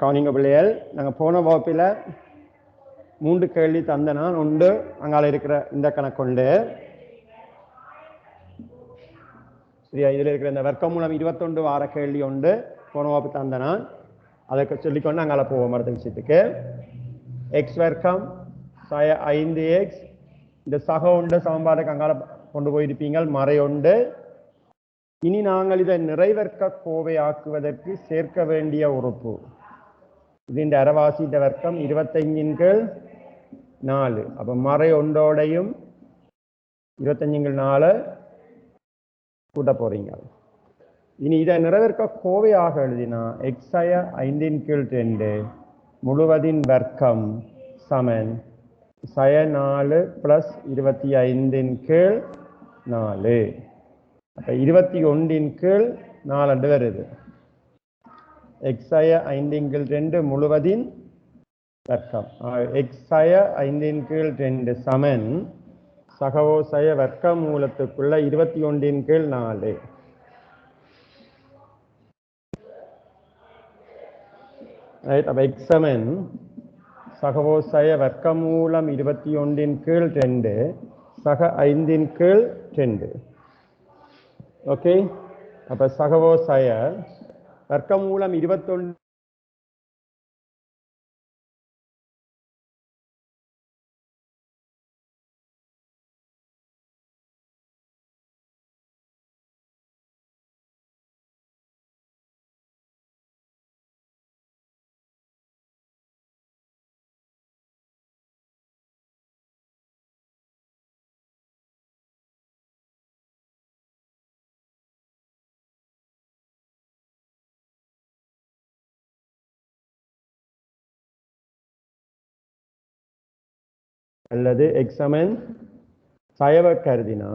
கவனிங்க பிள்ளைகள், நாங்கள் போன வகுப்பில் 3 கேள்வி தந்தனா உண்டு. அங்கால இருக்கிற இந்த கணக்குண்டு சரியா. இதில் இருக்கிற இந்த வர்க்கம் மூலம் 21 வார கேள்வி உண்டு. போன வகுப்பு தந்தனா அதை சொல்லிக்கொண்டு அங்கால போவோம் அடுத்த விஷயத்துக்கு. எக்ஸ் வர்க்கம் 5x இந்த சக உண்டு சமன்பாடுக்கு அங்கால கொண்டு போயிருப்பீங்கள் மறை உண்டு. இனி நாங்கள் இதை நிறைவர்க்க கோவை ஆக்குவதற்கு சேர்க்க வேண்டிய உறுப்பு இது அரைவாசி வர்க்கம் 25/4. அப்ப மறை ஒன்றோடையும் 25/4 கூட்ட போறீங்க. இனி இதை நிறைவேற்க கோவையாக எழுதினா x⁴ 5/2 முழுவதின் வர்க்கம் சமன் -4 + 25/4. அப்ப 21/4 வருது. x⁴ 5/2 முழுவதின் வர்க்கம். x⁴ 5/2 சமன் சகவோசய வர்க்க மூலத்துக்குள்ள 21/4. அப்ப x சமன் சகவோசய வர்க்க மூலம் 21/2 சக 5/2. ஓகே. அப்ப சகவோசய வர்க்க மூலம் 21 அல்லது x சமன் சயவ கருதினா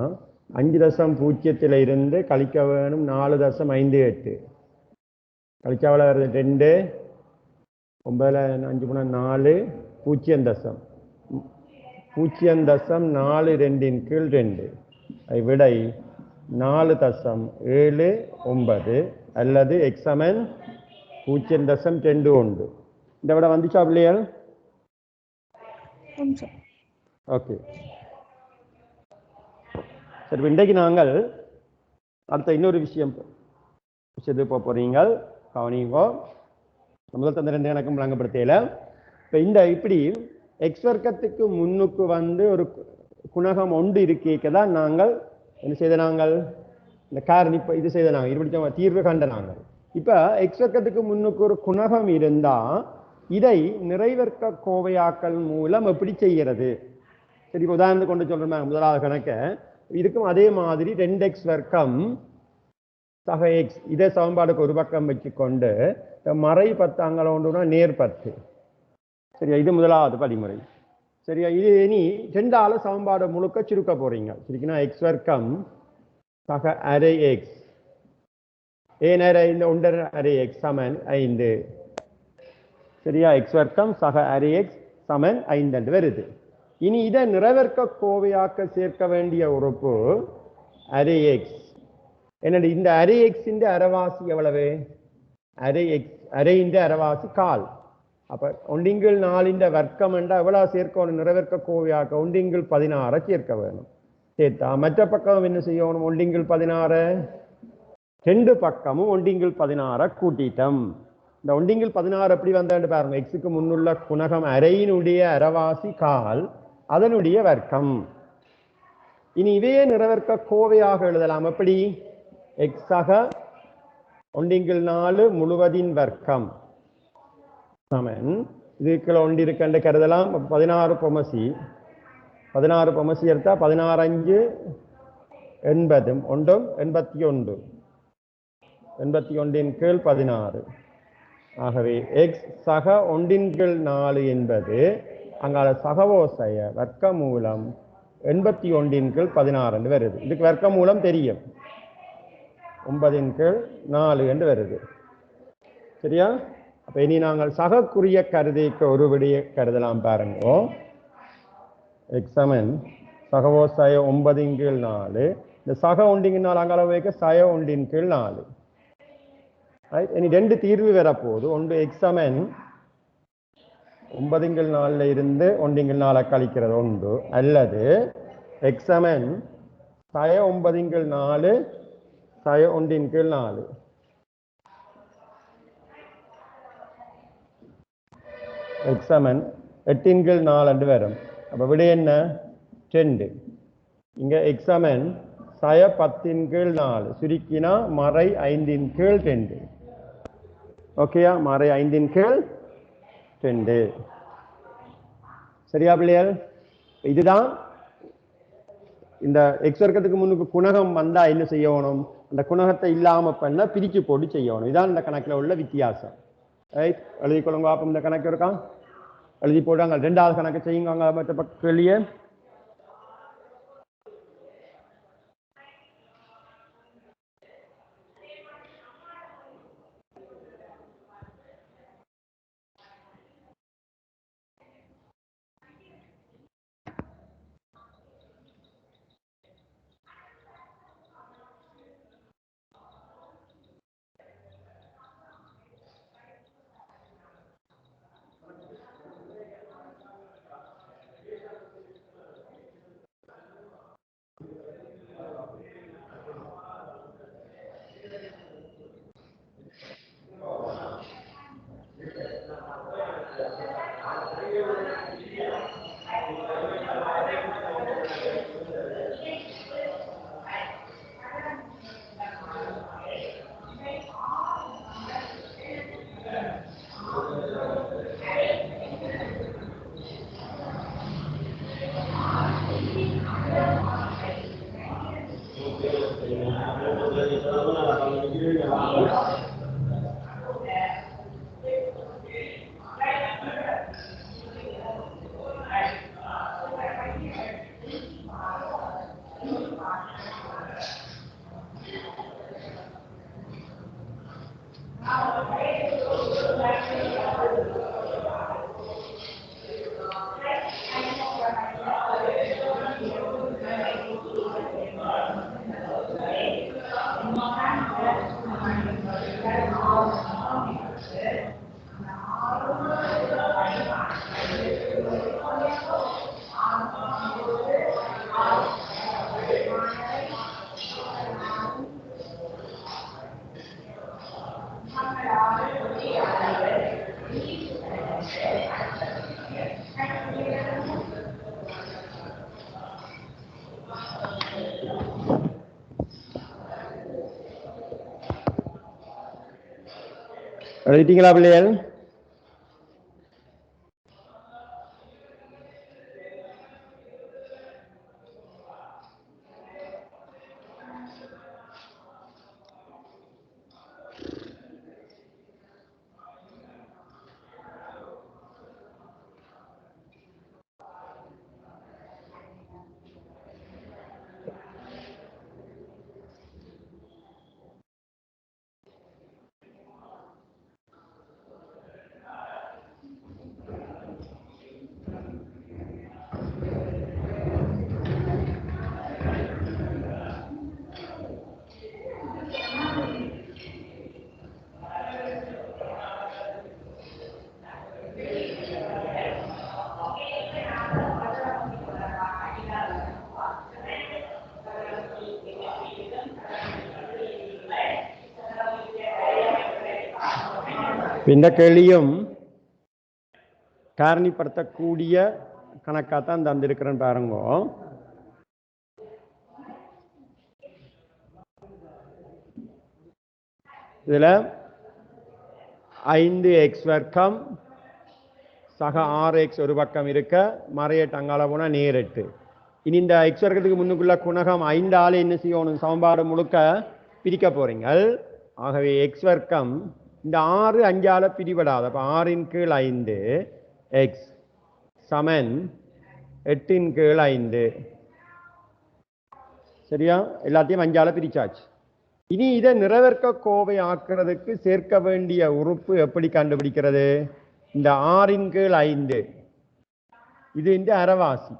5.0 இருந்து கழிக்க வேணும் 4.58. கழிக்காவல வருது 2 9 5 4 0.042 விடை 4.79 அல்லது x சமன் 0.21. இந்த விட வந்துச்சா பிள்ளைகள்? ஓகே. சரி, இன்றைக்கு நாங்கள் அடுத்த இன்னொரு விஷயத்துக்கு போக போறீங்க. கவனிங்கோ. முதல் தந்த 2 கணக்கும் வழங்கப்படுத்தல. இப்போ இந்த இப்படி எக்ஸ் வர்க்கத்துக்கு முன்னுக்கு வந்து ஒரு குணகம் ஒன்று இருக்கேதான் நாங்கள் என்ன செய்த நாங்கள் இந்த காரணி இப்போ இது செய்த நாங்கள் இப்படி தீர்வு கண்ட நாங்கள். இப்போ எக்ஸ் வர்க்கத்துக்கு முன்னுக்கு ஒரு குணகம் இருந்தா இதை நிறைவர்க்க கோவையாக்கல் மூலம் எப்படி செய்கிறது? சரி, உதாரணத்துக்கு கொண்டு சொல்றேன். முதலாவது கணக்க இதுக்கும் அதே மாதிரி 2x வர்க்கம் சக x இதே சமன்பாடுக்கு ஒரு பக்கம் வச்சுக்கொண்டு மறை 10 அங்கே ஒன்றுனா நேர் 10. சரியா, இது முதலாவது படிமுறை. சரியா, இது இனி 2ஆல சமன்பாடு முழுக்க சுருக்க போறீங்க. சரிங்களா, x வர்க்கம் சக அரை x ஏன் இந்த 1 அரை x சமன் 5. சரியா, x வர்க்கம் சக அரை x சமன் 5 வருது. இனி இதை நிறைவேற்க கோவையாக்க சேர்க்க வேண்டிய உறுப்பு அரை x. என்னது இந்த அரை x அரைவாசி எவ்வளவு? அரை x அரை அரைவாசி 1/4. அப்ப 1/4 வர்க்கம் என்றால் எவ்வளவு சேர்க்கணும்? நிறைவேற்க கோவையாக்க 1/16 சேர்க்க வேணும். சேர்த்தா மற்ற பக்கம் என்ன செய்யணும்? 1/16 2 பக்கமும் 1/16 கூட்டிட்டோம். இந்த 1/16 எப்படி வந்தான்னு பாருங்க. எக்ஸுக்கு முன்னுள்ள குணகம் அரையினுடைய அரைவாசி 1/4 அதனுடைய வர்க்கம். இனி இவையே நிறைவேற்க கோவையாக எழுதலாம். எப்படி? எக்ஸாக 1/4 முழுவதின் வர்க்கம் சமன் இதுக்குள்ள 1 இருக்கின்ற கருதலாம். 16 பொமசி எடுத்தா 16 5 80 81 81/16. ஆகவே எக்ஸ் சக 1/4 என்பது அங்கால சகவோசைய வர்க்க மூலம் 81/16 வருது. இதுக்கு வர்க்க மூலம் தெரியும் 9/4 என்று வருது. சரியா? அப்ப இனி நாங்கள் சகக்குரிய கருதிக்கு ஒரு விடிய கருதலாம். பாருங்க, எக்ஸ் சமன் சகவோ சய 9/4. இந்த சக ஒன்றின் நாள் அங்கால வைக்க சய 1/4. ரைட், இனி ரெண்டு தீர்வு வரப்போகுது. ஒன்று எக்ஸ் சமன் 9/4 இருந்து 1/4 கழிக்கிறது ஒன்று, அல்லது எக்ஸ் சமன் சய 9/4 சய 1/4. எக்ஸ் சமன் 8/4 என்று வரும். அப்ப விட என்ன? 2. இங்க எக்ஸ் சமன் சய 10/4 சுருக்கினா மறை 5/2. ஓகேயா? மறை 5/2. சரியா பிள்ளைகள்? இதுதான் இந்த எக்ஸ் வர்க்கத்துக்கு முன்னுக்கு குணகம் வந்தா என்ன செய்யணும்? அந்த குணகத்தை இல்லாம பண்ண பிரிச்சு போட்டு செய்யணும். இதான் இந்த கணக்குல உள்ள வித்தியாசம். ரைட், எழுதி கொள்ளுங்க. அப்ப இந்த கணக்கு இருக்கா? எழுதி போடுறாங்க. ரெண்டாவது கணக்கு செய்யுங்க. மற்ற பக்கத்துலயே எழுதிட்டீங்களா பிள்ளைகள்? இந்த கேள்வியும் காரணிப்படுத்தக்கூடிய கணக்காத்தான் தந்திருக்கிறேன் பாருங்க. இதுல 5x வர்க்கம் சக 6x ஒரு பக்கம் இருக்க மறையட்டு அங்கால போனா நேர் 8. இனி இந்த எக்ஸ் வர்க்கத்துக்கு முன்னுக்குள்ள குணகம் 5ஆல என்ன செய்யணும்? சமன்பாடு முழுக்க பிரிக்க போறீங்க. ஆகவே எக்ஸ் வர்க்கம் இந்த 6 5ஆல பிரிபடாது. அப்ப 6/5 எக்ஸ் சமன் 8/5. சரியா? எல்லாத்தையும் 5ஆல பிரிச்சாச்சு. இனி இதை நிறைவேற்க கோவை ஆக்குறதுக்கு சேர்க்க வேண்டிய உறுப்பு எப்படி கண்டுபிடிக்கிறது? இந்த 6/5 இது இந்த அரைவாசி.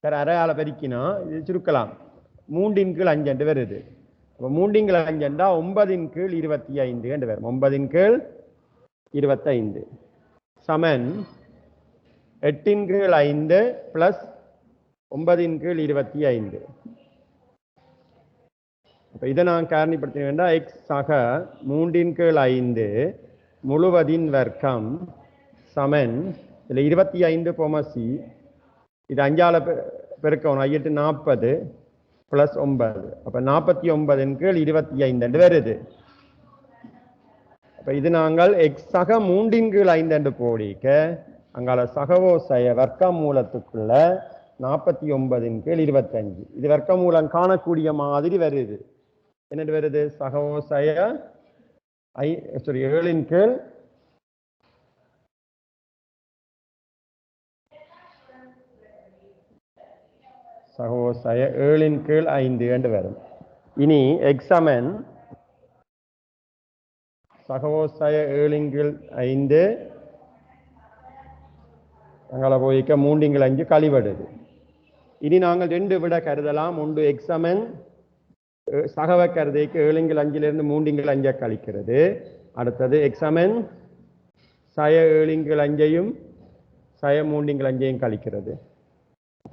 சரி, அரையால பெருக்கினா இது சுருக்கலாம். 3/5 என்று வருது. அப்போ 3/5 9/25 என்று வரும். 9/25 சமன் 8/5 பிளஸ் 9/25. அப்போ இதை நான் காரணிப்படுத்த வேண்டாம். எக்ஸ் சக 3/5 முழுவதின் வர்க்கம் சமன் இதில் 25 பொமசி இது 5ஆல பெருக்கணும். 8 40 பிளஸ் 9 அப்போ 49/25 என்று வருது. அப்போ இது நாங்கள் எக்ஸ் சக 3/5 என்று போடிக்க அங்கால சகவோசைய வர்க்க மூலத்துக்குள்ள 49/25 இது வர்க்க மூலம் காணக்கூடிய மாதிரி வருது. என்னது வருது? சகவோசைய 7/5 சகவோசைய 7/5 என்று வரும். இனி எக்ஸாமன் சகவோசைய 7/5 அங்கால போய்க்க 3/5 கழிவடுது. இனி நாங்கள் 2 விட கருதலாம். ஒன்று எக்ஸாமன் சகவ கருதைக்கு 7/5 3/5 கழிக்கிறது. அடுத்தது எக்ஸாமன் சய 7/5 சய 3/5 கழிக்கிறது.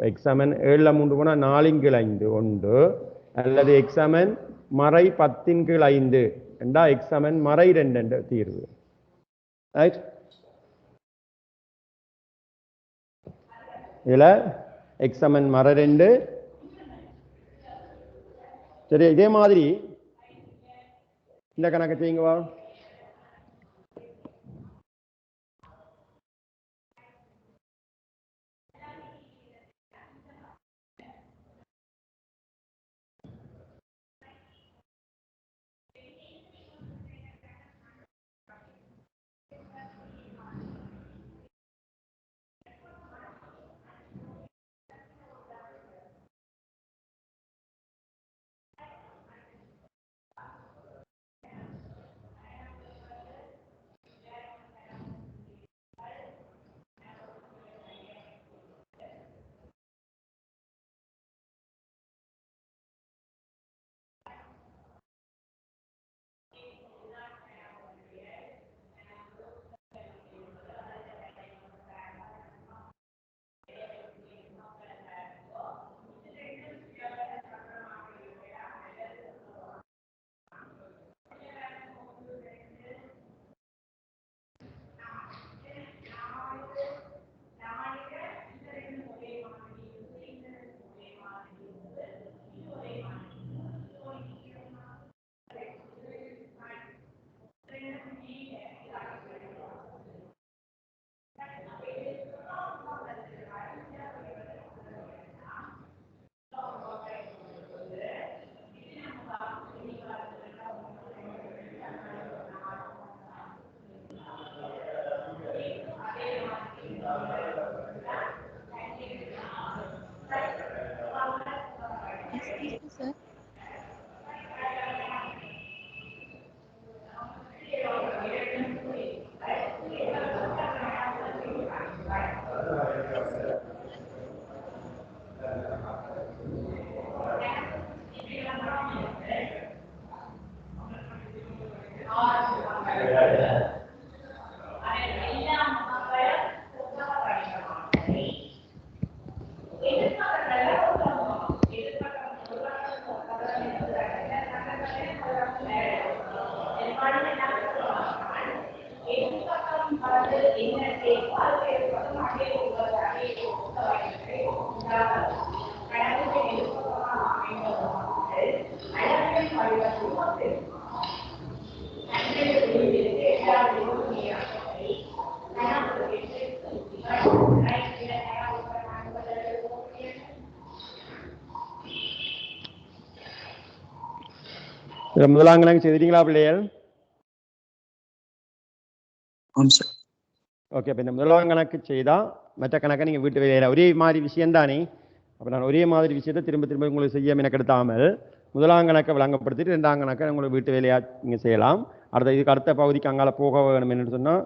எக்ஸாமன் 7ல் 3 போனால் 4/5 ஒன்று, அல்லது எக்ஸாமன் மறை 10/5 என்றா எக்ஸாமன் மறை 2 என்ற தீர்வு. இதுல எக்ஸாமன் மறை 2. சரி, இதே மாதிரி இந்த கணக்கு செய்யுங்கவா. முதலாம் கணக்கு செய்திட்டீங்களா பிள்ளைகள்? ஓகே. இப்போ இந்த முதலாம் கணக்கு செய்தால் மற்ற கணக்கை நீங்கள் வீட்டு வேலையில் ஒரே மாதிரி விஷயம்தானே. அப்போ நான் ஒரே மாதிரி விஷயத்தை திரும்ப திரும்ப உங்களுக்கு செய்ய மெனக்கெடுத்தாமல் முதலாம் கணக்கை விளங்கப்படுத்திட்டு 2ஆம் கணக்கை உங்களுக்கு வீட்டு வேலையாக நீங்கள் செய்யலாம். இதுக்கு அடுத்த பகுதிக்கு அங்கால போக வேணும் என்று சொன்னால்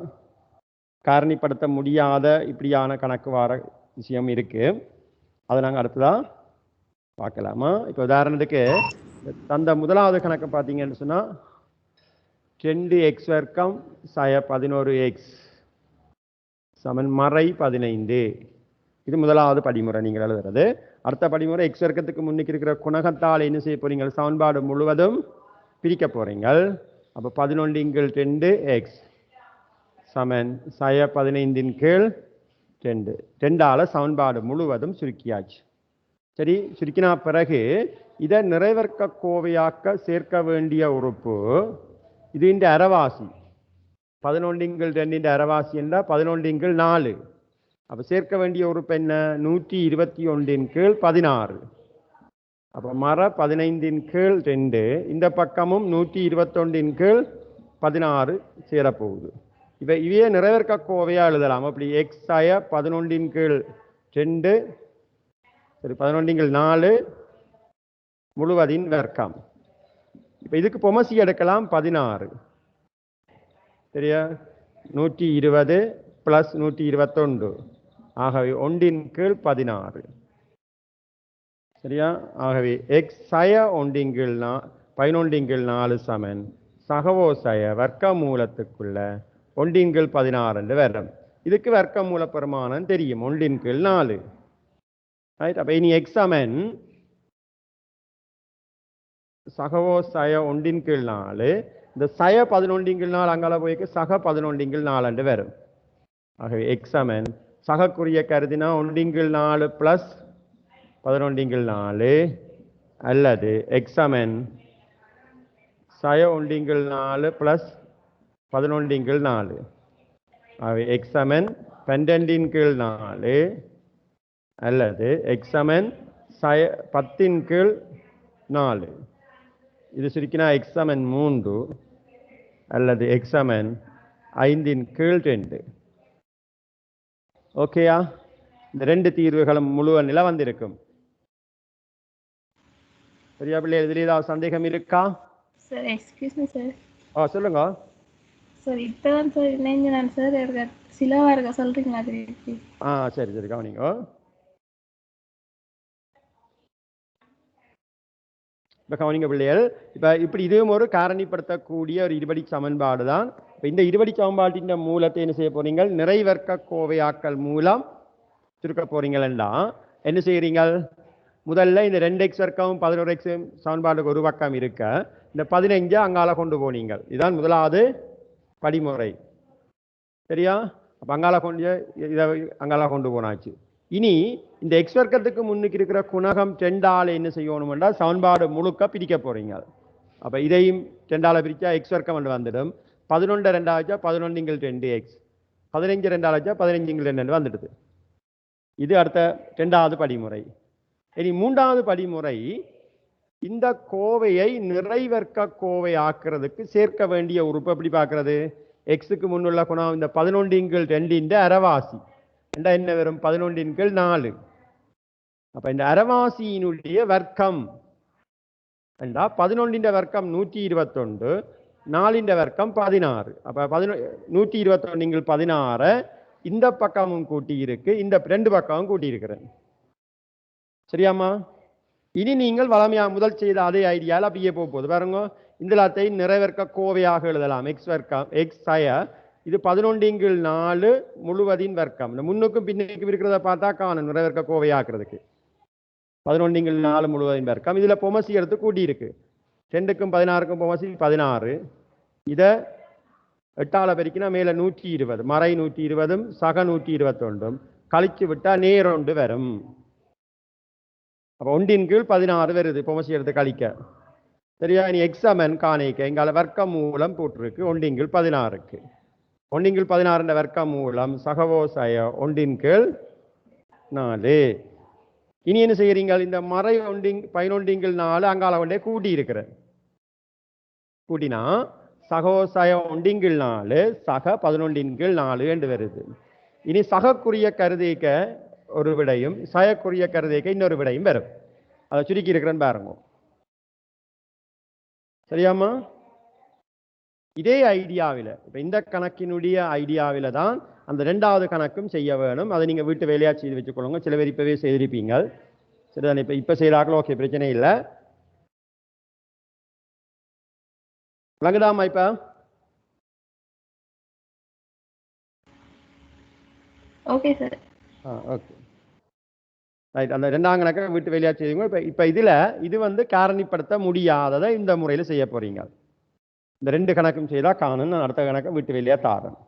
காரணிப்படுத்த முடியாத இப்படியான கணக்கு வர விஷயம் இருக்குது. அதை நாங்கள் அடுத்ததான் பார்க்கலாமா. இப்போ உதாரணத்துக்கு தந்த முதலாவது கணக்கு பார்த்தீங்கன்னு சொன்னால் 2x வர்க்கம் சய 11x சமன் மறை 15. இது முதலாவது படிமுறை நீங்கள் எழுதுறது. அடுத்த படிமுறை x வர்க்கத்துக்கு முன்னுக்கு இருக்கிற குணகத்தால் என்ன செய்ய போறீங்க, சமன்பாடு முழுவதும் பிரிக்க போறீங்க. அப்போ 11/2x சமன் சய 15/2 2ஆல சமன்பாடு முழுவதும் சுருக்கியாச்சு. சரி, சுருக்கினா பிறகு இதை நிறைவர்க்க கோவையாக்க சேர்க்க வேண்டிய உறுப்பு இது இந்த அரைவாசி 11/2 அரைவாசி என்றால் 11/4. அப்போ சேர்க்க வேண்டிய உறுப்பு என்ன, 121/16. அப்போ மர 15/2 இந்த பக்கமும் 121/16 சேரப்போகுது. இப்போ இவையே நிறைவேற்க கோவையாக எழுதலாம். அப்படி எக்ஸ் சய 11/2 சரி 11/4 முழுவதின் வர்க்கம். இப்போ இதுக்கு பொமசி எடுக்கலாம் 16 சரியா, 120 + 121 ஆகவே 1/16 சரியா. ஆகவே எக்ஸ் சய 11/4 சமன் சகவோ சய வர்க்க மூலத்துக்குள்ள 1/16 என்று வரும். இதுக்கு வர்க்க மூல பெருமானம் தெரியும் 1/4 ரைட். அப்போ இனி எக்ஸ் சமன் சகவோ சய 1/4 இந்த சய 11/4 அங்கால போய்க்கு சக 11/4 என்று வரும். ஆகவே எக்ஸ் சமன் சகக்குரிய கருதினா 1/4 + 11/4 அல்லது எக்ஸ் சமன் சய 1/4 + 11/4. ஆகவே எக்ஸ் சமன் 12/4 அல்லது எக்ஸ் சமன் 10/4. இது சுருக்கினா எக்ஸ் சமன் 3 அல்லது எக்ஸ் சமன் 5/2. ஓகேயா, இந்த ரெண்டு தீர்வுகளும் முழு நிலை வந்திருக்கும். சரியா பிள்ளை, இதில் ஏதாவது சந்தேகம் இருக்கா? Sir excuse me sir. சொல்லுங்க சார். இப்போதான் சார் இணைஞ்சேன் சார், சிலவா இருக்க சொல்றீங்களா திருப்பி? சரி சரி கவனிங்க. இப்போ கவனிங்க பிள்ளைகள், இப்போ இப்படி இதுவும் ஒரு காரணிப்படுத்தக்கூடிய ஒரு இருபடி சமன்பாடு தான். இப்போ இந்த இருபடி சமன்பாட்டின் மூலத்தை என்ன செய்ய போறீங்க, நிறைவர்க்க கோவையாக்கல் மூலம் சுருக்க போறீங்களா. என்ன செய்கிறீங்க, முதல்ல இந்த 2x வர்க்கம் 11x சமன்பாடுக்கு ஒரு பக்கம் இருக்க இந்த 15 அங்கால கொண்டு போனீங்க. இதுதான் முதலாவது படிமுறை சரியா. அப்போ அங்கால கொண்டு இதை அங்கால கொண்டு போனாச்சு. இனி இந்த எக்ஸ் வர்க்கத்துக்கு முன்னுக்கு இருக்கிற குணகம் 2ஆல என்ன செய்யணும்னா சமன்பாடு முழுக்க பிரிக்க போறீங்க. அப்போ இதையும் 2ஆல பிரிச்சா எக்ஸ் வர்க்கம் என்று வந்துடும். 11 2 11/2x 15 2 15/2 வந்துடுது. இது அடுத்த 2வது படிமுறை. இனி 3வது படிமுறை, இந்த கோவையை நிறைவர்க்க கோவை ஆக்குறதுக்கு சேர்க்க வேண்டிய உறுப்பு எப்படி பார்க்கறது, எக்ஸுக்கு முன்னுள்ள குணம் இந்த 11/2 அரைவாசி என்ன வரும் 11/4. அப்ப இந்த அரைவாசியினுடைய வர்க்கம் என்றா 11 வர்க்கம் 121 4 வர்க்கம் 16. அப்ப 121/16 இந்த பக்கமும் கூட்டி இருக்கு, இந்த ரெண்டு பக்கமும் கூட்டி இருக்கிறேன் சரியாமா. இனி நீங்கள் வளமையா முதல் செய்த அதே ஐடியாவில் அப்படியே போகுது பாருங்க. இந்த எல்லாத்தை நிறைவேற்க கோவையாக எழுதலாம். எக்ஸ் வர்க்கம் எக்ஸ் சய இது 11/4 முழுவதின் வர்க்கம். இந்த முன்னுக்கும் பின்னுக்கும் இருக்கிறத பார்த்தா காணும் நிறைவேற்க கோவையாக்குறதுக்கு 11/4 முழுவதின் வர்க்கம். இதுல பொமசி எடுத்து கூட்டி இருக்கு 2க்கும் 16க்கும் பொமசி 16. இதை 8ஆல பெருக்கினா மேல 120 மறை 120 சக 121 கழிச்சு விட்டா நேரொண்டு வரும். அப்போ 1/16 வருது பொமசி எடுத்து கழிக்க சரியா. இனி எக்ஸாமன் காணிக்க எங்கால வர்க்கம் மூலம் போட்டிருக்கு 1/16க்கு 1/16 வர்க்கம் மூலம் சகவோசய 1/4. இனி என்ன செய்யறீங்க, இந்த மறை 11/4 அங்கால கொண்டே கூட்டி இருக்கிற கூட்டினா சகோசய 1/4 சக 11/4 என்று வருது. இனி சகக்குரிய கருதிக்க ஒரு விடையும் சயக்குரிய கருதிக்க இன்னொரு விடையும் வரும். அதை சுருக்கி இருக்கிறேன்னு பாருங்க சரியாமா. இதே ஐடியாவில் இப்ப இந்த கணக்கினுடைய ஐடியாவில தான் அந்த ரெண்டாவது கணக்கும் செய்ய வேணும். அதை நீங்கள் வீட்டு வேலையாக செய்து வச்சுக்கொள்ளுங்க. சில பேர் இப்போவே செய்திருப்பீங்க. சரிதான், இப்போ செய்கிறாங்களோ ஓகே, பிரச்சனை இல்லை. விளங்குதாம்மா இப்போ? Okay sir. Okay right. அந்த ரெண்டாம் கணக்கை வீட்டு வேலையாக செய்யுங்க. இப்போ இதில் இது காரணிப்படுத்த முடியாததை இந்த முறையில் செய்ய போறீங்க. இந்த ரெண்டு கணக்கும் செய்தால் காணும். நான் அடுத்த கணக்கை வீட்டு வேலையாக தாரேன்.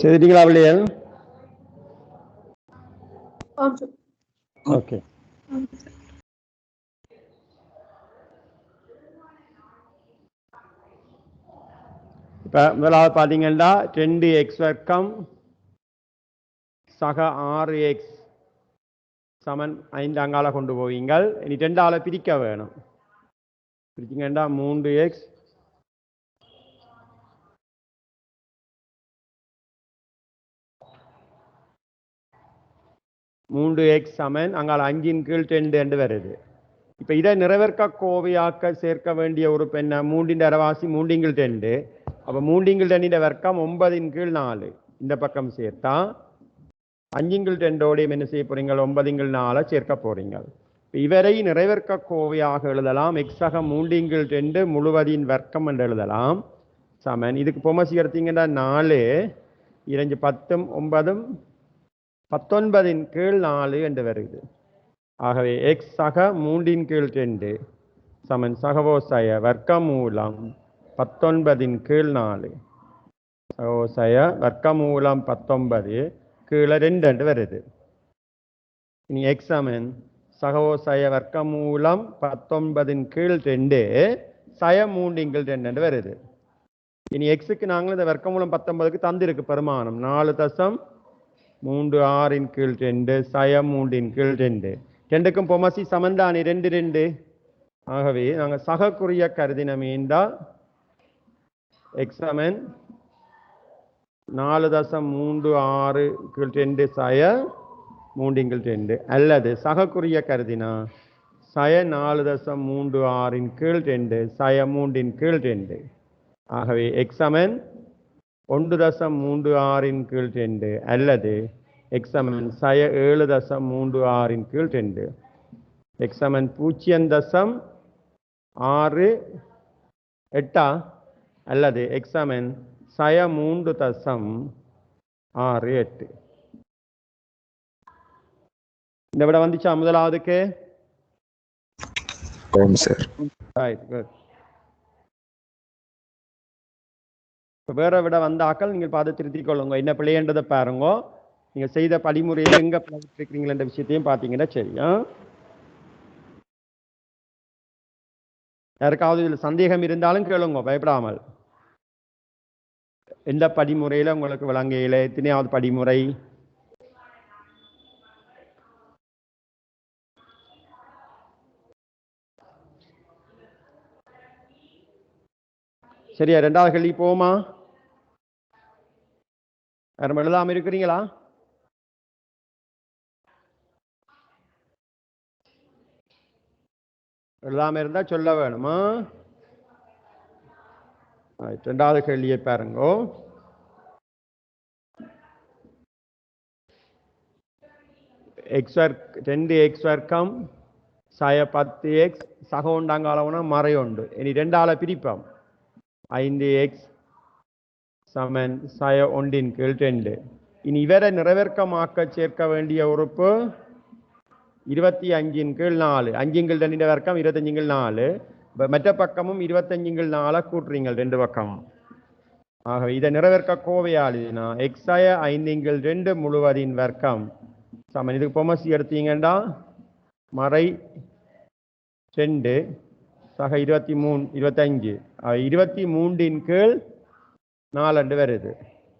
செய்திங்களா பிள்ளைகள்? ஓகே. இப்போ முதலாவது பார்த்தீங்கன்னா 2x வர்க்கம் சக 6x சமன் 5 அங்கால கொண்டு போவீங்கள். இனி 2ஆல பிரிக்க வேணும். பிரிச்சிங்கன்னா 3x சமன் அங்கால 5 கீழ் 2 என்று வருது. இப்போ இதை நிறைவேற்க கோவையாக்க சேர்க்க வேண்டிய ஒரு பெண்ண 3 அரைவாசி 3 கீழ் 2. அப்போ 3 கீழ் 2 வர்க்கம் 9 கீழ் 4 இந்த பக்கம் சேர்த்தா 5 கீழ் 2 என்ன செய்ய போறீங்க? 9 கீழ் 4 சேர்க்க போறீங்க. இவரை நிறைவேற்க கோவையாக எழுதலாம். x சக 3 கீழ் 2 முழுவதின் வர்க்கம் என்று எழுதலாம். சமன் இதுக்கு பொமசி எடுத்தீங்கன்னா 4 2 10 9 19 கீழ் 4 என்று வருது. ஆகவே x சக 3 கீழ் 2 சமன் சகவோசய வர்க்கமூலம் 19 கீழ் 4 சகவோசய வர்க்கமூலம் 19 கீழே 2 என்று வருது. இனி x சமன் சகவோசய வர்க்கமூலம் 19 கீழ் 2 சய 3 கீழ் 2 என்று வருது. இனி எக்ஸுக்கு நாங்கள் இந்த வர்க்கமூலம் 19க்கு தந்திருக்கு பெருமானம் 4.36 கீழ் 2 சய 3 கீழ் 2 ரெண்டுக்கும் பொமசி சமந்தானி 2 2. ஆகவே நாங்கள் சகக்குரிய கருதினமேண்டா எக்ஸ் சமன் 4.36 கீழ் 2 சய 3 கீழ் 2 அல்லது சகக்குரிய கருதினா சய 4.36 கீழ் 2 சய 3 கீழ் 2. ஆகவே எக்ஸ் சமன் 1.36 கீழ் 2 அல்லது எக்ஸ் சமன் சய 7.36 கீழ் 2. எக்ஸ் சமன் 0.68 அல்லது எக்ஸ் சமன் சய 3.68. இந்த விட வந்துச்சா முதலாவதுக்கு? வேற விட வந்தாக்கள் நீங்கள் பார்த்து திருத்திக் கொள்ளுங்க. என்ன பிள்ளைன்றதை பாருங்க. நீங்க செய்த படிமுறையில் எங்க இருக்கிறீங்களா என்ற விஷயத்தையும் பார்த்தீங்கன்னா சரியா? யாருக்காவது இதில் சந்தேகம் இருந்தாலும் கேளுங்க, பயப்படாமல். எந்த படிமுறையில் உங்களுக்கு விளங்கையில் எத்தனையாவது படிமுறை? சரியா? 2வது கேள்வி போமா? யாரும் எழுதாம இருக்கிறீங்களா? எழுதாம இருந்தா சொல்ல வேணுமா? 2வது கேள்வியை பாருங்க. x 2x வர்க்கம் சய 10x சக உண்டாங்காலவுனா மறை உண்டு. இனி 2ஆல பிரிப்போம். 5x சமன் சய 1 கீழ் 2. இனி இவரை நிறைவேற்கமாக்க சேர்க்க வேண்டிய உறுப்பு 25 கீழ் 4 5 கீழ் 2 வர்க்கம் 25 கீழ் 4. மற்ற பக்கமும் 25 கீழ் 4 கூட்டுறீங்க 2 பக்கமும். ஆகவே இதை நிறைவேற்க கோவையாளினா x சய 5 கீழ் 2 முழுவதின் வர்க்கம் சமன் இதுக்கு பொமசி எடுத்தீங்கன்னா மறை 2 சக 25 23 கீழ் 4 என்று வருது.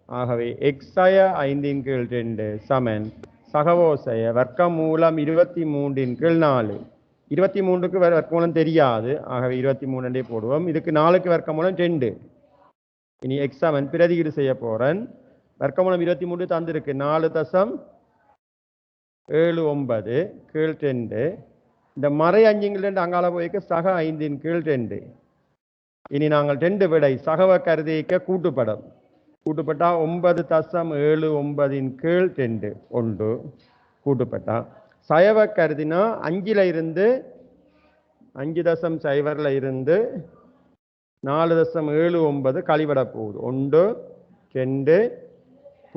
ஆகவே x சய 5 கீழ் 2 சமன் சகவோசய வர்க்கமூலம் 23 கீழ் 4. 23க்கு வர்க்கமூலம் தெரியாது. ஆகவே 23 என்றே போடுவோம். இதுக்கு 4க்கு வர்க்கமூலம் 2. இனி x சமன் பிரதியீடு செய்ய போறேன். வர்க்கமூலம் 23 தந்திருக்கு 4.79 கீழ் 2. இந்த மறை 5 கீழ் 2 அங்கால போய்க்க சக 5 கீழ் 2. இனி நாங்கள் 2 விடை சகவ கருதிக்க கூட்டுப்படம். கூட்டுப்பட்டா 9.79 கீழ் 2 1 கூட்டுப்பட்டா சயவ கருதினா 5ல இருந்து 5.0 இருந்து 4.79 கழிவிட போகுது. 1 2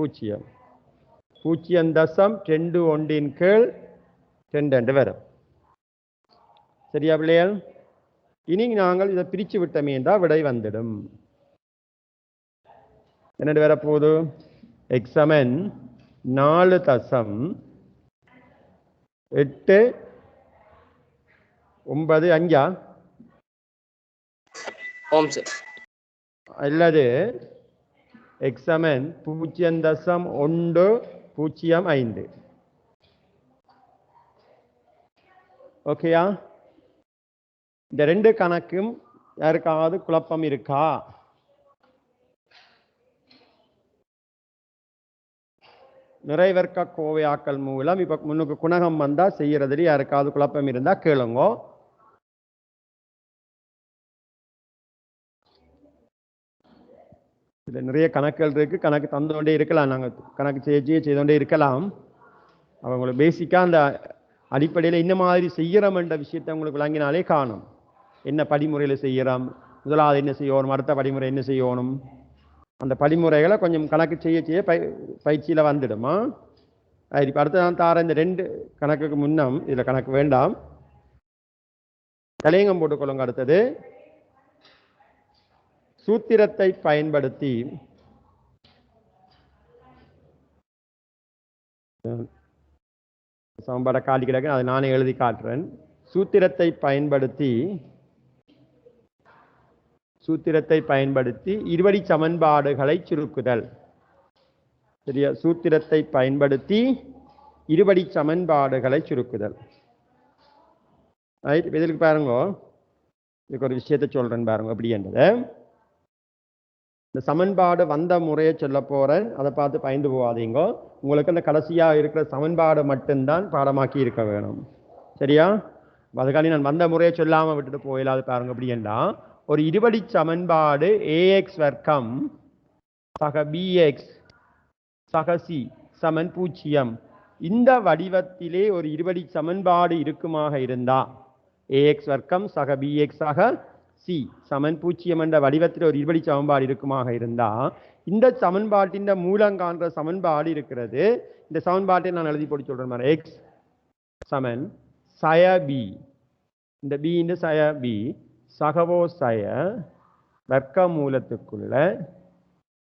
0 0.21 கீழ் 2 வரும். சரியா பிள்ளைகள்? இனி நாங்கள் இதை பிரித்து விட்டமே என்றால் விடை வந்துடும். என்னென்று வரப்போகுது? x சமன் 4.895 ஓம் சார். அல்லது x சமன் 0.105. ஓகேயா? இந்த ரெண்டு கணக்கும் யாருக்காவது குழப்பம் இருக்கா? நிறைவர்க்க கோவையாக்கல் மூலம் இப்ப முன்னுக்கு குணகம் வந்தா செய்யறதுல யாருக்காவது குழப்பம் இருந்தா கேளுங்க. இதுல நிறைய கணக்குகள் இருக்கு, கணக்கு தந்துகொண்டே இருக்கலாம், நாங்க கணக்கு செய்தோண்டே இருக்கலாம். அவங்களுக்கு பேசிக்கா அந்த அடிப்படையில் என்ன மாதிரி செய்யறோம்ன்ற விஷயத்தை உங்களுக்கு விளங்கினாலே காணும். என்ன படிமுறையில் செய்யறோம், முதலாவது என்ன செய்யணும், அடுத்த படிமுறை என்ன செய்யணும், அந்த படிமுறைகளை கொஞ்சம் கணக்கு செய்ய பயிற்சியில் வந்துடுமா. இப்போ அடுத்து நான் தார இந்த ரெண்டு கணக்குக்கு முன்னம் இதில் கணக்கு வேண்டாம், தலையங்கம் போட்டுக்கொள்ளுங்க. அடுத்தது சூத்திரத்தை பயன்படுத்தி சமன்பாட காலி கிடக்கு, அதை நானே எழுதி காட்டுறேன். சூத்திரத்தை பயன்படுத்தி இருவடி சமன்பாடுகளை சுருக்குதல். சரியா? சூத்திரத்தை பயன்படுத்தி இருவடி சமன்பாடுகளை சுருக்குதல். இதற்கு பாருங்க, இதுக்கு ஒரு விஷயத்தை சொல்றேன் பாருங்க. அப்படி என்றது இந்த சமன்பாடு வந்த முறையை சொல்ல போறேன், அதை பார்த்து பயந்து போகாதீங்க. உங்களுக்கு அந்த கடைசியா இருக்கிற சமன்பாடு மட்டும்தான் பாடமாக்கி இருக்க வேணும். சரியா? அதுக்காண்டி நான் வந்த முறையை சொல்லாம விட்டுட்டு போயிடாது பாருங்க. அப்படி என்றா ஒரு இருபடி சமன்பாடு ax வர்க்கம் சக bx சக c சமன் 0 இந்த வடிவத்திலே ஒரு இருபடி சமன்பாடு இருக்குமாக இருந்தா, ax வர்க்கம் சக bx சக c சமன் 0 என்ற வடிவத்தில் ஒரு இருபடி சமன்பாடு இருக்குமாக இருந்தா, இந்த சமன்பாட்டின் மூலங்காண்ற சமன்பாடு இருக்கிறது. இந்த சமன்பாட்டை நான் எழுதி போட்டு சொல்றேன். x சமன் சய b, இந்த b இந்த சய b சகவோ சய வர்க்க மூலத்துக்குள்ள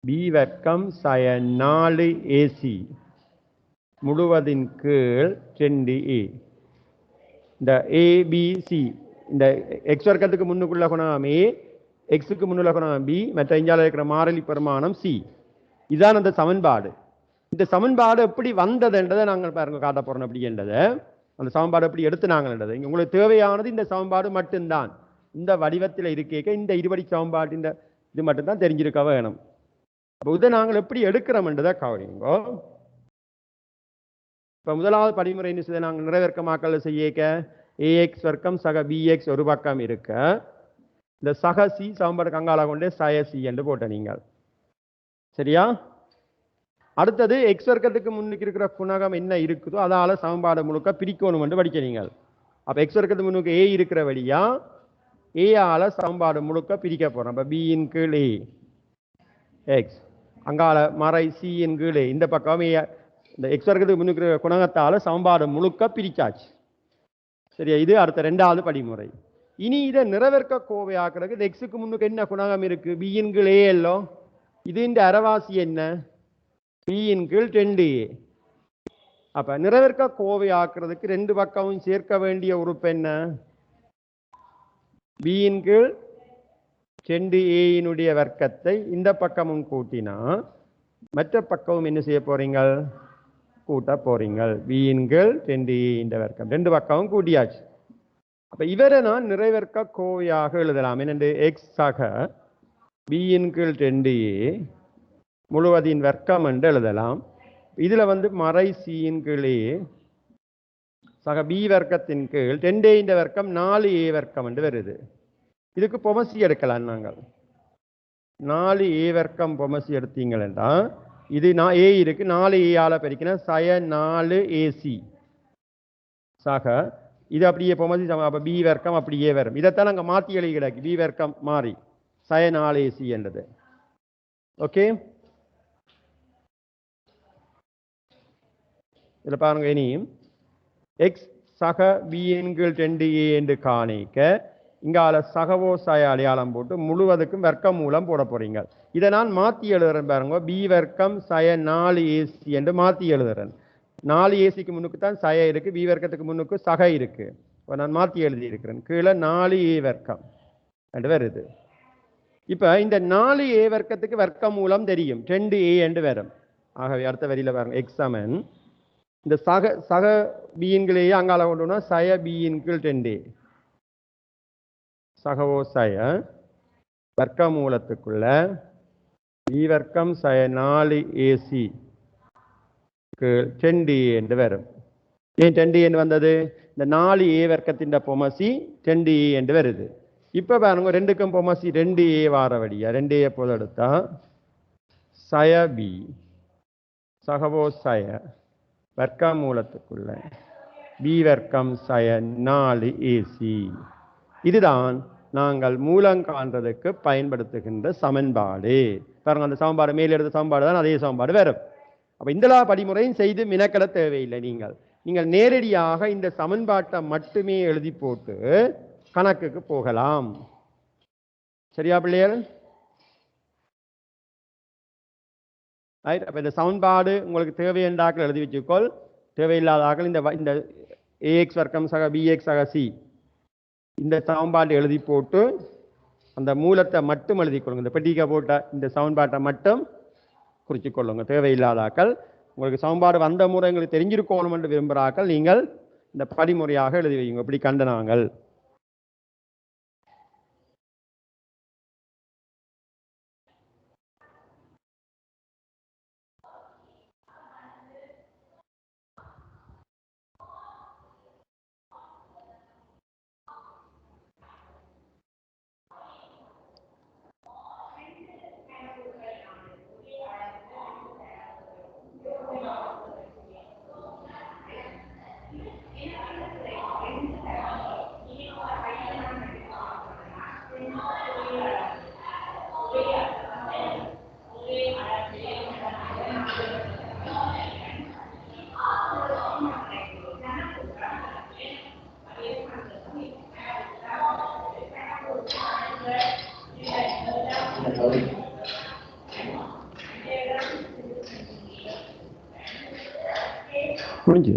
b வர்க்கம் சய 4ac முழுவதின் கீழ் 2a. இந்த abc இந்த x வர்க்கத்துக்கு முன்னுக்குள்ள குணம் a, எக்ஸுக்கு முன்னுள்ள குணம் b, மற்ற இஞ்சால இருக்கிற மாறிலி பெருமானம் c. இதுதான் அந்த சமன்பாடு. இந்த சமன்பாடு எப்படி வந்ததுன்றதை நாங்கள் பாருங்க காட்ட போறோம். அப்படி என்றதை அந்த சமன்பாடு எப்படி எடுத்து நாங்கள்ன்றது உங்களுக்கு தேவையானது இந்த சமன்பாடு மட்டும்தான். இந்த வடிவத்தில் இருக்க இந்த இருபடி சமன்பாட்டின் இது மட்டும்தான் தெரிஞ்சிருக்க வேணும். அப்போ இதை நாங்கள் எப்படி எடுக்கிறோம்ன்றதை கவனிங்கோ. இப்போ முதலாவது படிமுறை என்ன செய்ய, நாங்கள் நிறைவேற்கமாக்கல் செய்ய ax வர்க்கம் சக bx ஒரு பக்கம் இருக்க, இந்த சக சி சமன்பாடு கங்கால கொண்டே சய சி என்று போட்ட நீங்கள். சரியா? அடுத்தது எக்ஸ் வர்க்கத்துக்கு முன்னுக்கு இருக்கிற குணகம் என்ன இருக்குதோ அதால சமன்பாடு முழுக்க பிரிக்கணும் என்று படிக்க நீங்கள். அப்ப எக்ஸ் வர்க்கத்துக்கு முன்னுக்கு a இருக்கிற வழியா a ஆல சமன்பாடு முழுக்க பிரிக்க போறோம். அப்ப b இன் கீழ் a x, அங்கால மறை c இன் கீழ் a, இந்த பக்கம் இந்த எக்ஸ் வர்க்கத்துக்கு முன்னுக்கு இருக்கிற குணகத்தால சமன்பாடு முழுக்க பிரிச்சாச்சு. சரியா? இது அடுத்த ரெண்டாவது படிமுறை. இனி இதை நிறைவேற்க கோவையாக்குறதுக்கு எக்ஸுக்கு முன்னுக்கு என்ன குணகம் இருக்கு, b இன் கீழ் a எல்லோ, இது இந்த அரைவாசி என்ன b இன் கீழ் 2a. அப்ப நிறைவேற்க கோவை ஆக்குறதுக்கு ரெண்டு பக்கமும் சேர்க்க வேண்டிய உறுப்பு என்ன, b இன் கீழ் 2a வர்க்கத்தை இந்த பக்கமும் கூட்டினா மற்ற பக்கமும் என்ன செய்ய போறீங்க, கூட்ட போறீங்க. b இன் கீழ் 2a வர்க்கம் ரெண்டு பக்கமும் கூட்டியாச்சு. அப்ப இவரை நான் நிறைவேற்க கோவையாக எழுதலாம். என்னென்று x சக b இன் கீழ் 2a முழுவதின் வர்க்கம் என்று எழுதலாம். இதுல மறை c இன் கீழ் a சக b வர்க்கத்தின் கீழ் 2a வர்க்கம் 4a வர்க்கம் என்று வருது. இதுக்கு பொமசி எடுக்கலாம். நாங்கள் 4a வர்க்கம் பொமசி எடுத்தீங்கன்னா இது a இருக்கு, 4a ஆல பெருக்கினா சய 4ac சக இது அப்படியே பொமசி அப்ப b வர்க்கம் அப்படியே வரும். இதைத்தான் நாங்கள் மாற்றி எழுதி கிடக்கு, b வர்க்கம் மாறி சய 4ac என்றது. ஓகே, இதுல பாருங்க. இனி எக்ஸ் சக b இன் கீழ் 2a என்று காணிக்க இங்கால சகவோ சய அடையாளம் போட்டு முழுவதுக்கும் வர்க்க மூலம் போட போறீங்க. இதை நான் மாற்றி எழுதுறேன் பாருங்க, பி வர்க்கம் சய 4ac என்று மாற்றி எழுதுறேன். 4ac முன்னுக்கு தான் சய இருக்கு, பி வர்க்கத்துக்கு முன்னுக்கு சக இருக்கு. இப்போ நான் மாற்றி எழுதி இருக்கிறேன். கீழே 4a வர்க்கம் என்று வருது. இப்போ இந்த 4a வர்க்கத்துக்கு வர்க்க மூலம் தெரியும், 2a என்று வரும். ஆகவே அடுத்த வரியில பாருங்க, எக்ஸாமன் இந்த சக சக பியின்களையே அங்கால கொண்டுனா சய பியின் கீழ் 2a சகவோ சய வர்க்க மூலத்துக்குள்ள பி வர்க்கம் சய 4ac 2a என்று வரும். ஏன் 2a என்று வந்தது? இந்த 4a வர்க்கத்தின் பொமசி 2a என்று வருது. இப்ப பாருங்க, ரெண்டுக்கும் பொமசி 2a வாரவடியா 2a போது எடுத்தா சய பி சகவோ சய வர்க்க மூலத்துக்குள்ள பி வர்க்கம் சய 4ac. இதுதான் நாங்கள் மூலம் காண்றதுக்கு பயன்படுத்துகின்ற சமன்பாடு. பாருங்க, அந்த சமன்பாடு மேல் எடுத்த சமன்பாடு தான் அதே சமன்பாடு வரும். அப்ப இந்த படிமுறையும் செய்து மினக்கட தேவையில்லை. நீங்கள் நேரடியாக இந்த சமன்பாட்டை மட்டுமே எழுதி போட்டு கணக்குக்கு போகலாம். சரியா பிள்ளைகள்? அப்ப இந்த சமன்பாடு உங்களுக்கு தேவை என்றாக்கள் எழுதி வச்சுக்கொள், தேவையில்லாதாக்கள் இந்த ax வர்க்கம் சக bx சக c இந்த சமன்பாட்டை எழுதி போட்டு அந்த மூலத்தை மட்டும் எழுதி கொள்ளுங்க. இந்த பெட்டிக்க போட்ட இந்த சமன்பாட்டை மட்டும் குறிச்சு கொள்ளுங்க. தேவையில்லாதாக்கள் உங்களுக்கு சமன்பாடு வந்த முறை எங்களுக்கு தெரிஞ்சிருக்கணும் என்று விரும்புகிறாக்கள் நீங்கள் இந்த படிமுறையாக எழுதி வைங்க. இப்படி கண்ட நாங்கள் முடிஞ்சு.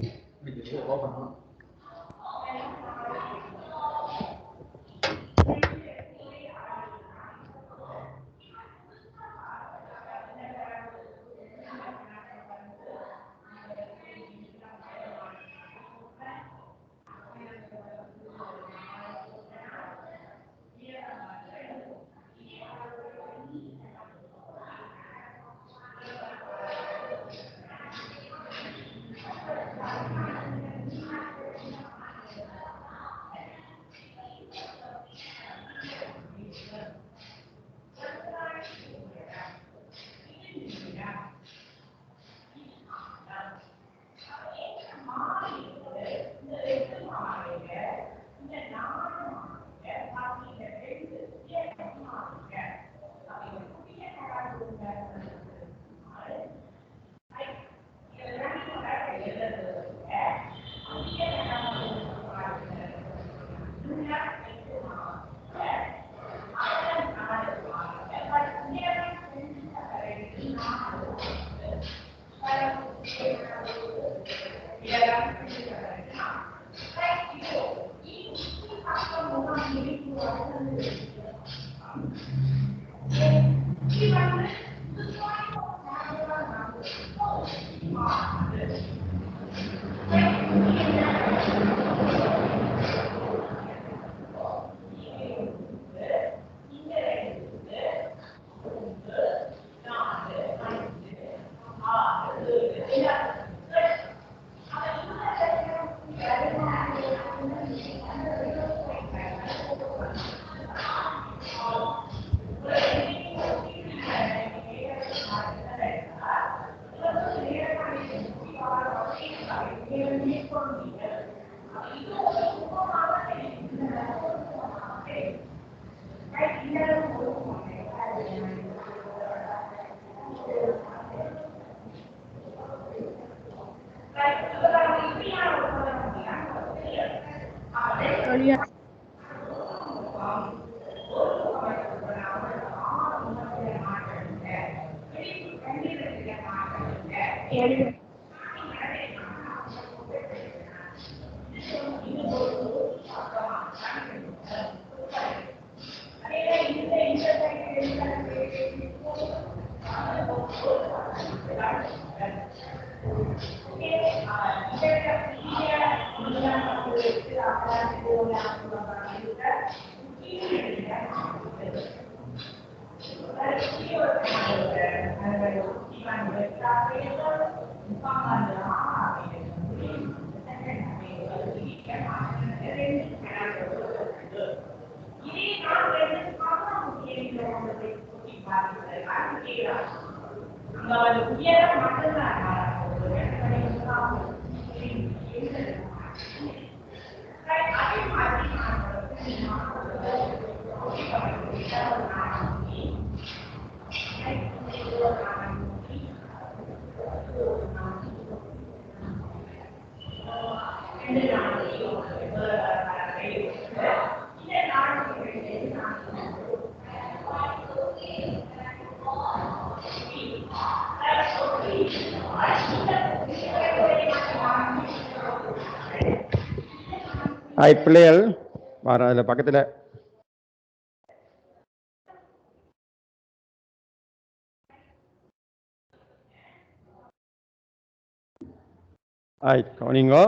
பிள்ளைகள் வர அதில் பக்கத்தில் கவனிங்கோ.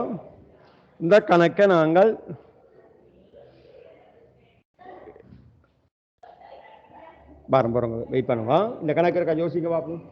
இந்த கணக்கை நாங்கள் போகிறோங்க, வெயிட் பண்ணுவோம். இந்த கணக்கு இருக்கா யோசிக்க பார்ப்போம்.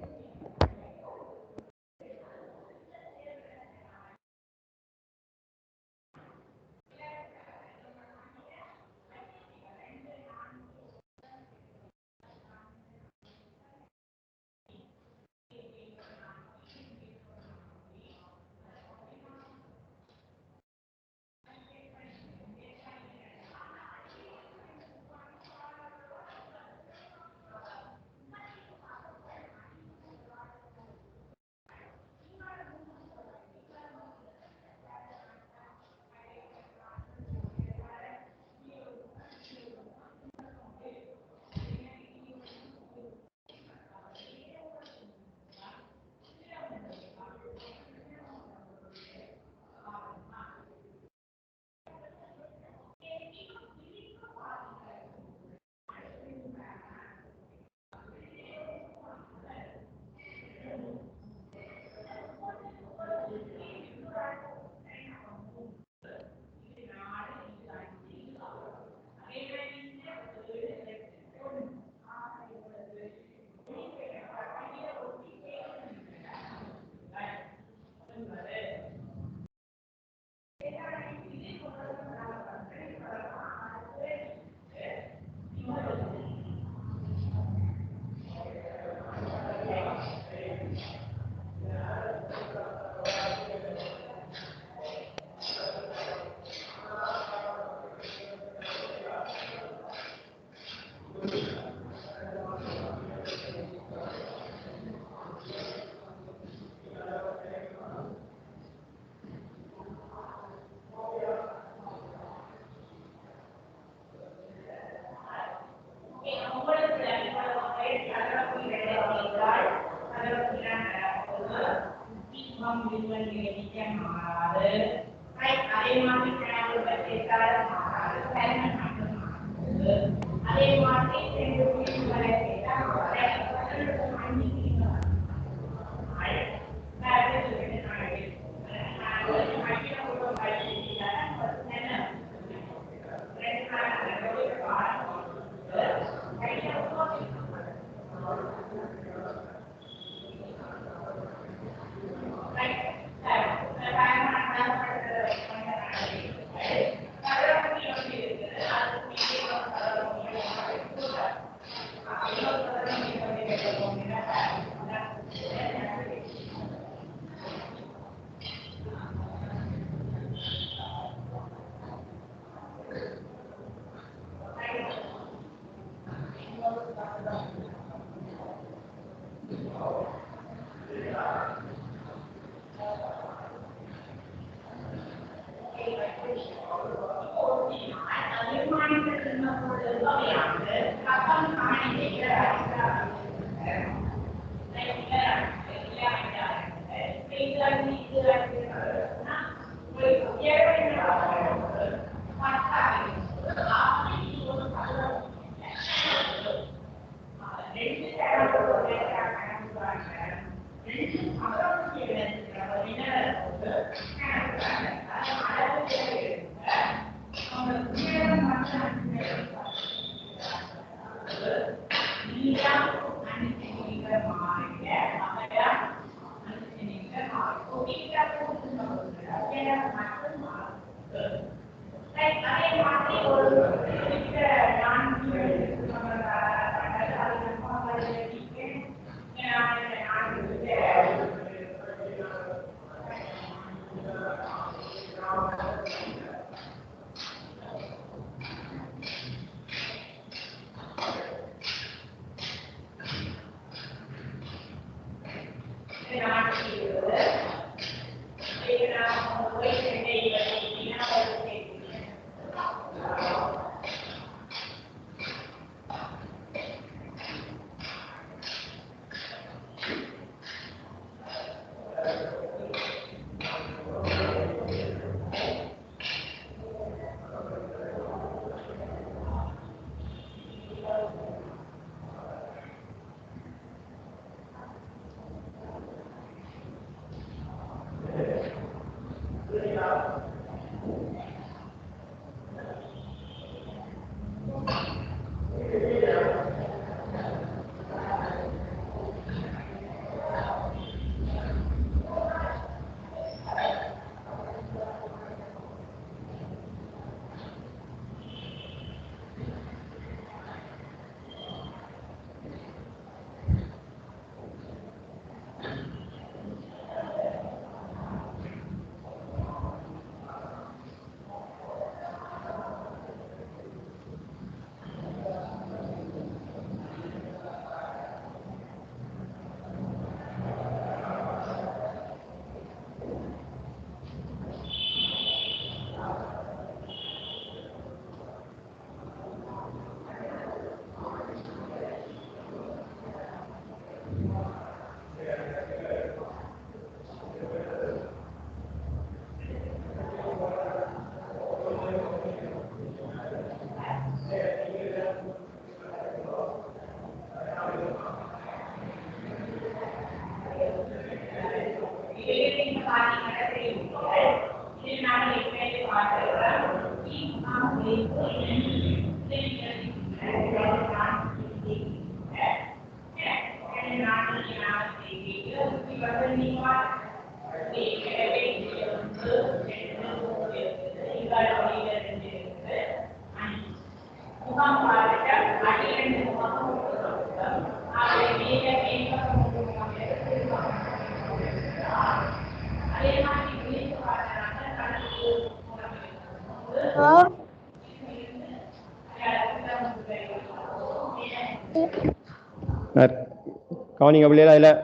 கவனிங்க பிள்ளைகளா, இதில்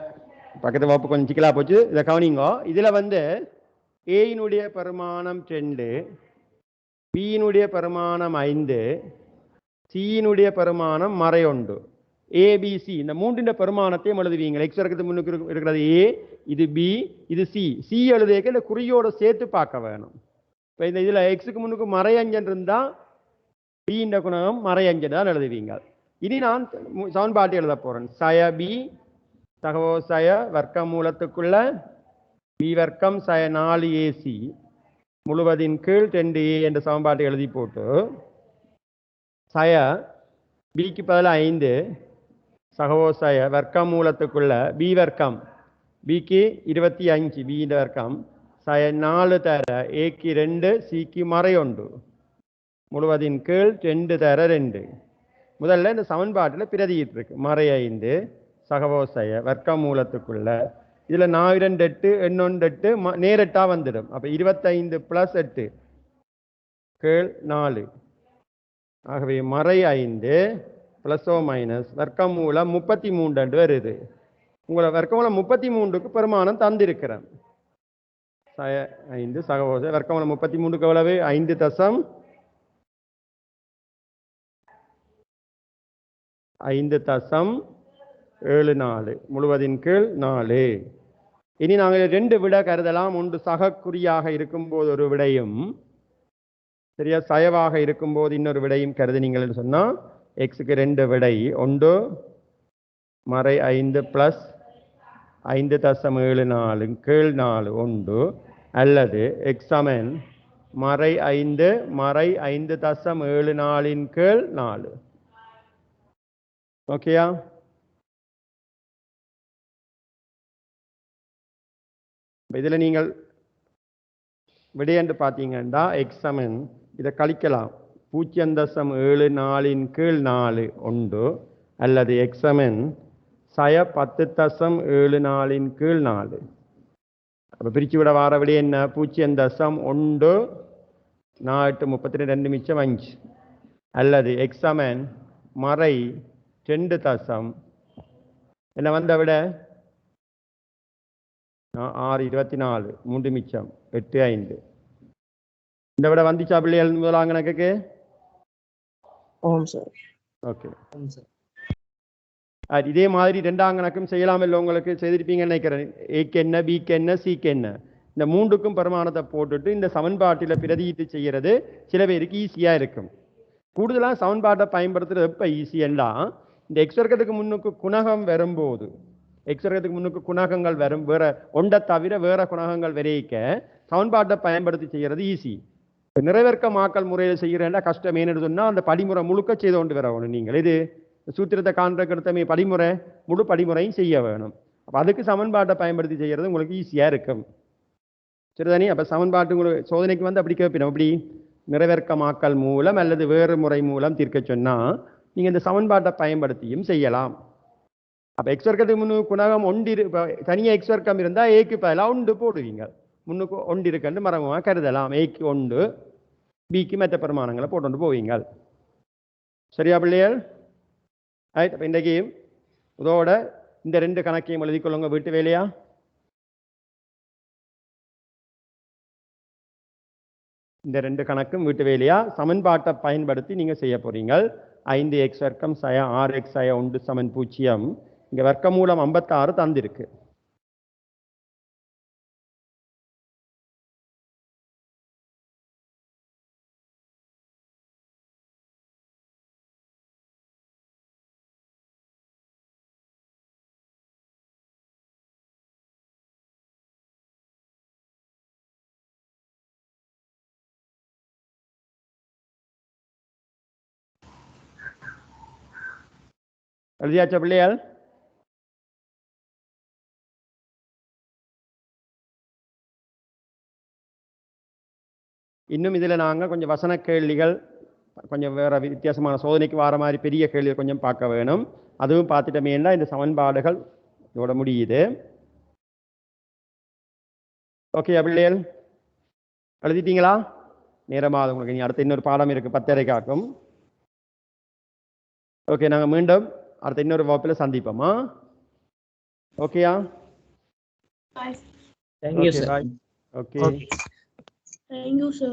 பக்கத்து வகுப்பு கொஞ்சம் சிக்கலாக போச்சு. இதை கவனிங்கோ. இதில் வந்து ஏயினுடைய பரிமாணம் 2, பியினுடைய பரிமாணம் 5, சியினுடைய பரிமாணம் மறை 1. ஏபிசி இந்த மூன்றின் பரிமாணத்தையும் எழுதுவீங்க. எக்ஸ் இருக்கிறது முன்னுக்கு இருக்கிறது ஏ, இது பி, இது சி. சி எழுதியக்க இந்த குறியோட சேர்த்து பார்க்க வேணும். இப்போ இந்த இதில் எக்ஸுக்கு முன்னுக்கு மறை 5 இருந்தால் பியின் குணகம் மறை 5 தான் எழுதுவீங்க. இனி நான் சமன்பாட்டை எழுத போறேன். சய பி சகவோ சய வர்க்க மூலத்துக்குள்ள பி வர்க்கம் சய 4 ஏசி முழுவதின் கீழ் 2 ஏ என்ற சமன்பாட்டை எழுதி போட்டு சய பிக்கு பதில் 5 சகவோ சய வர்க்க மூலத்துக்குள்ள பி வர்க்கம் பிக்கு 25 பி வர்க்கம் சய 4 தர ஏக்கு 2 சிக்கு மறை 1 முழுவதின் கீழ் 2 தர 2. முதல்ல இந்த சமன்பாட்டில் பிரதியிட்டு இருக்கு. மறை 5 சகவோசய வர்க்க மூலத்துக்குள்ள இதுல 4 2 8 எண்ணொன்று 8 நேரட்டா வந்துடும். அப்ப 25 + 8 கீழ் 4. ஆகவே மறை 5 ± வர்க்க மூலம் 33 வருது. உங்களை வர்க்க மூலம் 33க்கு பெருமானம் தந்திருக்கிறேன். 5 சகவோசய வர்க்க மூலம் 33க்கு எவ்வளவு? 5.74 முழுவதின் கீழ் 4. இனி நாங்கள் 2 விட கருதலாம். ஒன்று சகக்குறியாக இருக்கும்போது ஒரு விடையும், சரியா சயவாக இருக்கும்போது இன்னொரு விடையும் கருதினீங்கள் சொன்னால் எக்ஸுக்கு 2 விடை. ஒன்று மறை 5 + 5.74 கீழ் 4 1, அல்லது எக்ஸ் சமன் மறை 5 மறை 5.74 கீழ் 4. ஓகேயா? இதுல நீங்கள் விடையென்று பார்த்தீங்கன்னா எக்ஸ் சமன் இதை கழிக்கலாம். 0.74 கீழ் 4 1, அல்லது எக்ஸ் சமன் சய 10.74 கீழ் 4. அப்போ பிரித்து விட வார விட என்ன? 0.1 4 32 மிச்சம் 5, அல்லது எக்ஸ் சமன் மறை 2 என்ன வந்த விட 6 24 3 மிச்சம் 8 5 இந்த விட வந்துச்சா பிள்ளைகள் முதலாம் கணக்குக்கு ஆமாம் சார். ஓகே ஆமாம் சார். இதே மாதிரி ரெண்டாம் கணக்கும் செய்யலாம் இல்லை உங்களுக்கு செய்திருப்பீங்கன்னு நினைக்கிறேன். ஏக்கு என்ன பிக்கு என்ன சிக்கு என்ன இந்த மூன்றுக்கும் பெருமானத்தை போட்டுட்டு இந்த சமன்பாட்டில் பிரதியிட்டு செய்கிறது சில பேருக்கு ஈஸியாக இருக்கும். கூடுதலாக சமன்பாட்டை பயன்படுத்துறது எப்போ ஈஸியெண்டா இந்த எக்ஸ்வர்க்கத்துக்கு முன்னுக்கு குணகம் வரும்போது எக்ஸ்வர்க்கத்துக்கு முன்னுக்கு குணகங்கள் வரும் வேற ஒன்றை தவிர வேற குணகங்கள் விரைக்க சமன்பாட்டை பயன்படுத்தி செய்கிறது ஈஸி. நிறைவேற்கமாக்கல் முறையில் செய்கிறேன்னா கஷ்டம் ஏன்னு சொன்னால் அந்த படிமுறை முழுக்க செய்து கொண்டு வரணும். நீங்கள் இது சூத்திரத்தை காண்றதுமே படிமுறை முழு படிமுறையும் செய்ய வேணும். அப்போ அதுக்கு சமன்பாட்டை பயன்படுத்தி செய்கிறது உங்களுக்கு ஈஸியாக இருக்கும். சரிதானே? அப்போ சமன்பாட்டு உங்களுக்கு சோதனைக்கு வந்து அப்படி கேட்போம், அப்படி நிறைவேற்கமாக்கல் மூலம் அல்லது வேறு முறை மூலம் தீர்க்க சொன்னால் நீங்கள் இந்த சமன்பாட்டை பயன்படுத்தியும் செய்யலாம். அப்போ எக்ஸ்வர்க்கத்துக்கு முன்னு குணகம் ஒன்று இப்போ தனியாக எக்ஸ்வர்க்கம் இருந்தால் ஏக்கு பதிலாக ஒன்று போடுவீங்க. முன்னுக்கு ஒன்று இருக்குன்னு மரமாக கருதலாம். ஏக்கு ஒன்று பிக்கு மற்ற பிரமாணங்களை போட்டு போவீங்க. சரியா பிள்ளைகள்? ரைட். அப்போ இன்றைக்கு இதோட இந்த 2 கணக்கையும் எழுதிக்கொள்ளுங்க வீட்டு வேலையா. இந்த 2 கணக்கும் வீட்டு வேலையா சமன்பாட்டை பயன்படுத்தி நீங்கள் செய்ய போறீங்க. 5x வர்க்கம் சய 6x சய 1 சமன் 0. இங்கே வர்க்கமூலம் 56 தந்திருக்கு. எழுதியாச்சா பிள்ளையால்? இன்னும் இதில் நாங்கள் கொஞ்சம் வசன கேள்விகள் கொஞ்சம் வேற வித்தியாசமான சோதனைக்கு வர மாதிரி பெரிய கேள்விகள் கொஞ்சம் பார்க்க வேணும். அதுவும் பார்த்துட்டோமேன்னா இந்த சமன்பாடுகள் இதோட முடியுது. ஓகே பிள்ளைகள் எழுதிட்டீங்களா? நேரமாக உங்களுக்கு நீ அடுத்த இன்னொரு பாடம் இருக்குது 10:30 ஆகும். ஓகே, நாங்கள் மீண்டும் அடுத்த இன்னொரு வகுப்பில் சந்திப்போமா? ஓகேயா? Thank you sir. Okay. Thank you, sir.